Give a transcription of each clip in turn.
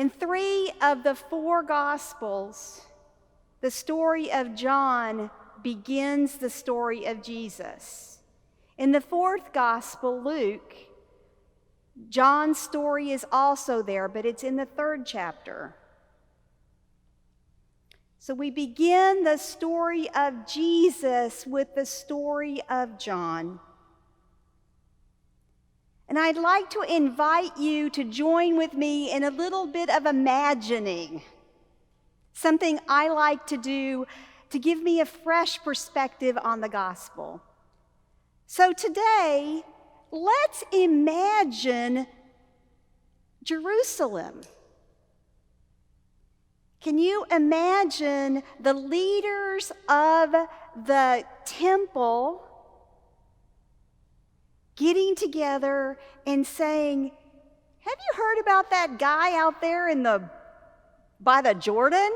In 3 of the 4 Gospels, the story of John begins the story of Jesus. In the 4th Gospel, Luke, John's story is also there, but it's in the 3rd chapter. So we begin the story of Jesus with the story of John. And I'd like to invite you to join with me in a little bit of imagining, something I like to do to give me a fresh perspective on the gospel. So today, let's imagine Jerusalem. Can you imagine the leaders of the temple getting together and saying, have you heard about that guy out there by the Jordan?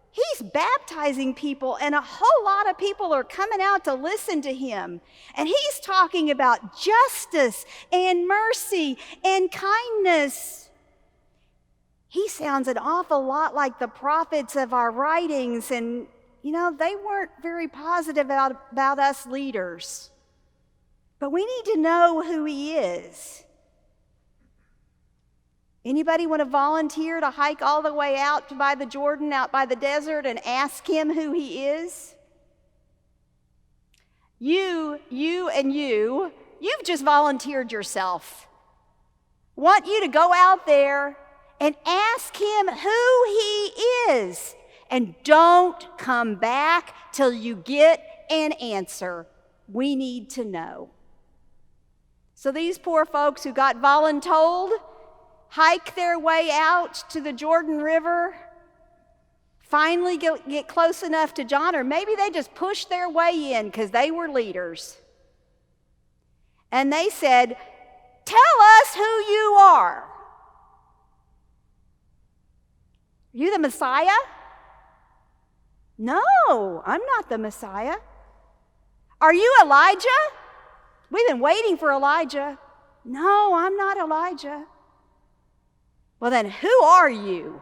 He's baptizing people, and a whole lot of people are coming out to listen to him. And he's talking about justice and mercy and kindness. He sounds an awful lot like the prophets of our writings, and, they weren't very positive about us leaders. But we need to know who he is. Anybody want to volunteer to hike all the way out by the Jordan, out by the desert, and ask him who he is? You've just volunteered yourself. Want you to go out there and ask him who he is. And don't come back till you get an answer. We need to know. So these poor folks who got voluntold hike their way out to the Jordan River, finally get close enough to John, or maybe they just pushed their way in because they were leaders. And they said, tell us who you are. Are you the Messiah? No, I'm not the Messiah. Are you Elijah? We've been waiting for Elijah. No, I'm not Elijah. Well, then who are you?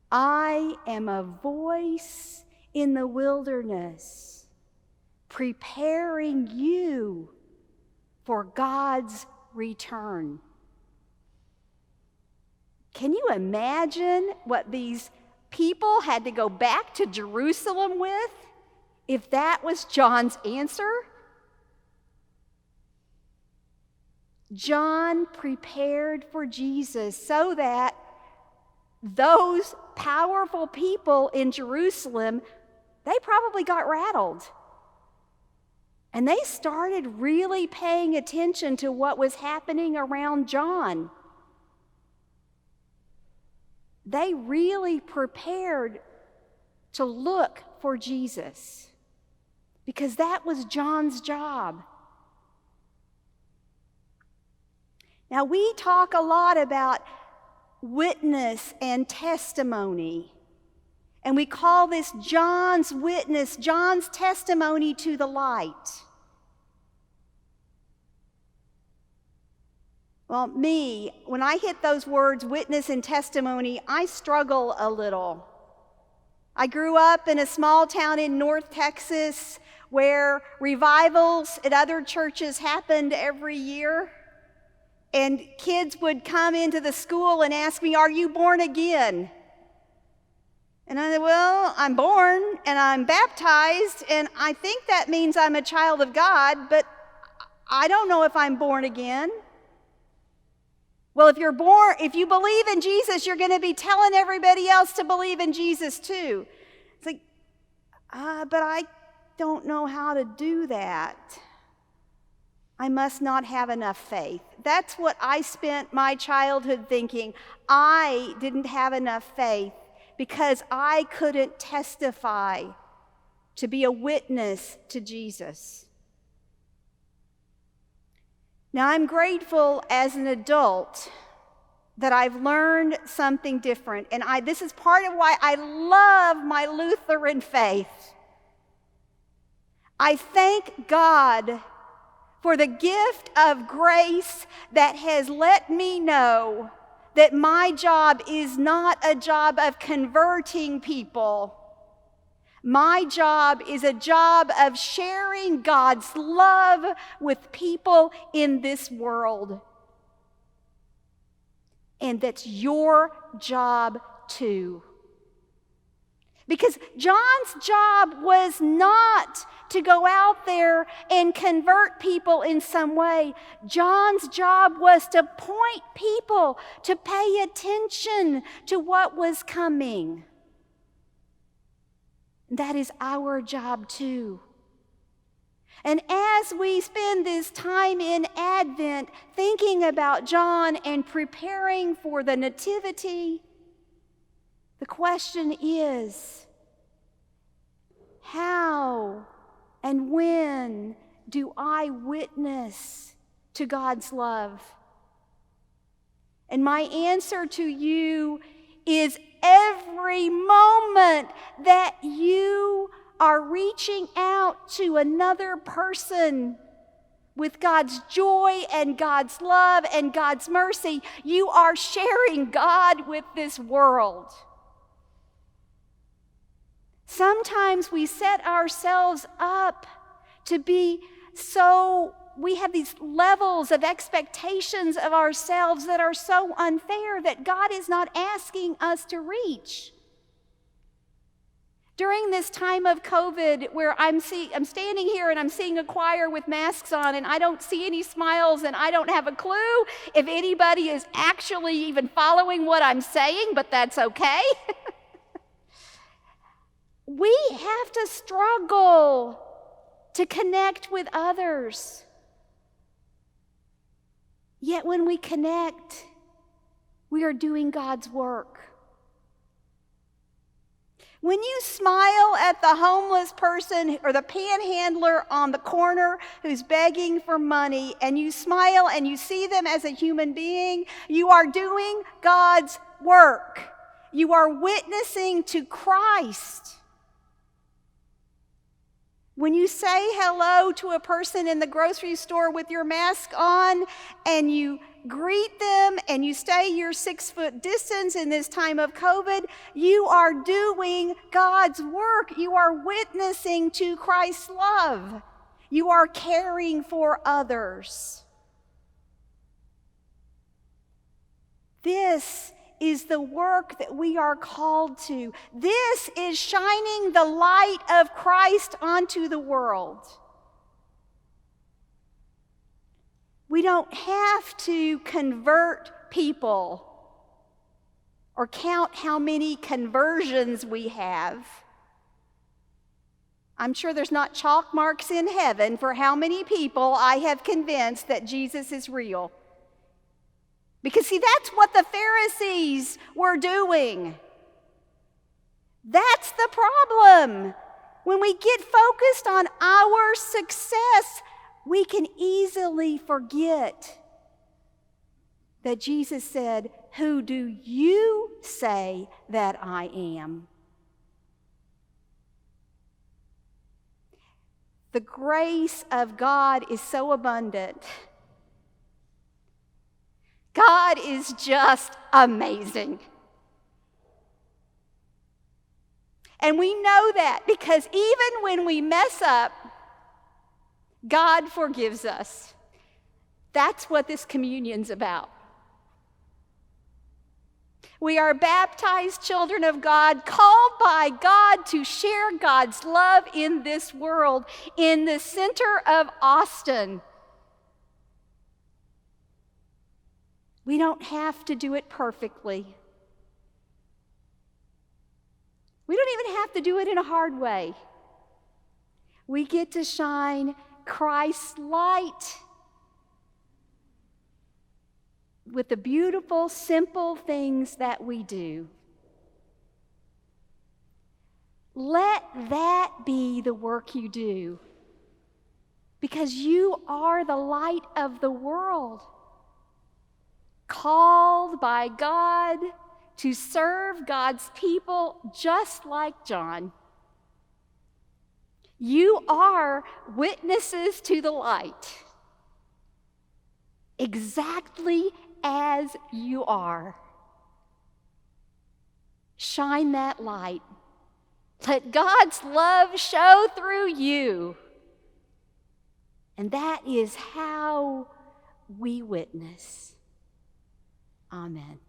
I am a voice in the wilderness, preparing you for God's return. Can you imagine what these people had to go back to Jerusalem with if that was John's answer? John prepared for Jesus so that those powerful people in Jerusalem, they probably got rattled. And they started really paying attention to what was happening around John. They really prepared to look for Jesus because that was John's job. Now, we talk a lot about witness and testimony, and we call this John's witness, John's testimony to the light. Well, when I hit those words, witness and testimony, I struggle a little. I grew up in a small town in North Texas where revivals at other churches happened every year. And kids would come into the school and ask me, are you born again? And I said, well, I'm born and I'm baptized, and I think that means I'm a child of God, but I don't know if I'm born again. Well, if you believe in Jesus, you're going to be telling everybody else to believe in Jesus too. It's like, but I don't know how to do that. I must not have enough faith. That's what I spent my childhood thinking. I didn't have enough faith because I couldn't testify to be a witness to Jesus. Now, I'm grateful as an adult that I've learned something different. And this is part of why I love my Lutheran faith. I thank God for the gift of grace that has let me know that my job is not a job of converting people. My job is a job of sharing God's love with people in this world. And that's your job too. Because John's job was not to go out there and convert people in some way. John's job was to point people to pay attention to what was coming. That is our job too. And as we spend this time in Advent thinking about John and preparing for the Nativity, the question is, how and when do I witness to God's love? And my answer to you is every moment that you are reaching out to another person with God's joy and God's love and God's mercy, you are sharing God with this world. Sometimes we set ourselves up to be so, we have these levels of expectations of ourselves that are so unfair that God is not asking us to reach. During this time of COVID, where I'm standing here and I'm seeing a choir with masks on and I don't see any smiles and I don't have a clue if anybody is actually even following what I'm saying, but that's okay. We have to struggle to connect with others. Yet when we connect, we are doing God's work. When you smile at the homeless person or the panhandler on the corner who's begging for money, and you smile and you see them as a human being, you are doing God's work. You are witnessing to Christ. When you say hello to a person in the grocery store with your mask on and you greet them and you stay your 6-foot distance in this time of COVID, you are doing God's work. You are witnessing to Christ's love. You are caring for others. This is the work that we are called to. This is shining the light of Christ onto the world. We don't have to convert people or count how many conversions we have. I'm sure there's not chalk marks in heaven for how many people I have convinced that Jesus is real. Because see, that's what the Pharisees were doing. That's the problem. When we get focused on our success, we can easily forget that Jesus said, "Who do you say that I am?" The grace of God is so abundant. God is just amazing. And we know that because even when we mess up, God forgives us. That's what this communion's about. We are baptized children of God, called by God to share God's love in this world, in the center of Austin. We don't have to do it perfectly. We don't even have to do it in a hard way. We get to shine Christ's light with the beautiful, simple things that we do. Let that be the work you do, because you are the light of the world, called by God to serve God's people just like John. You are witnesses to the light, exactly as you are. Shine that light. Let God's love show through you. And that is how we witness. Amen.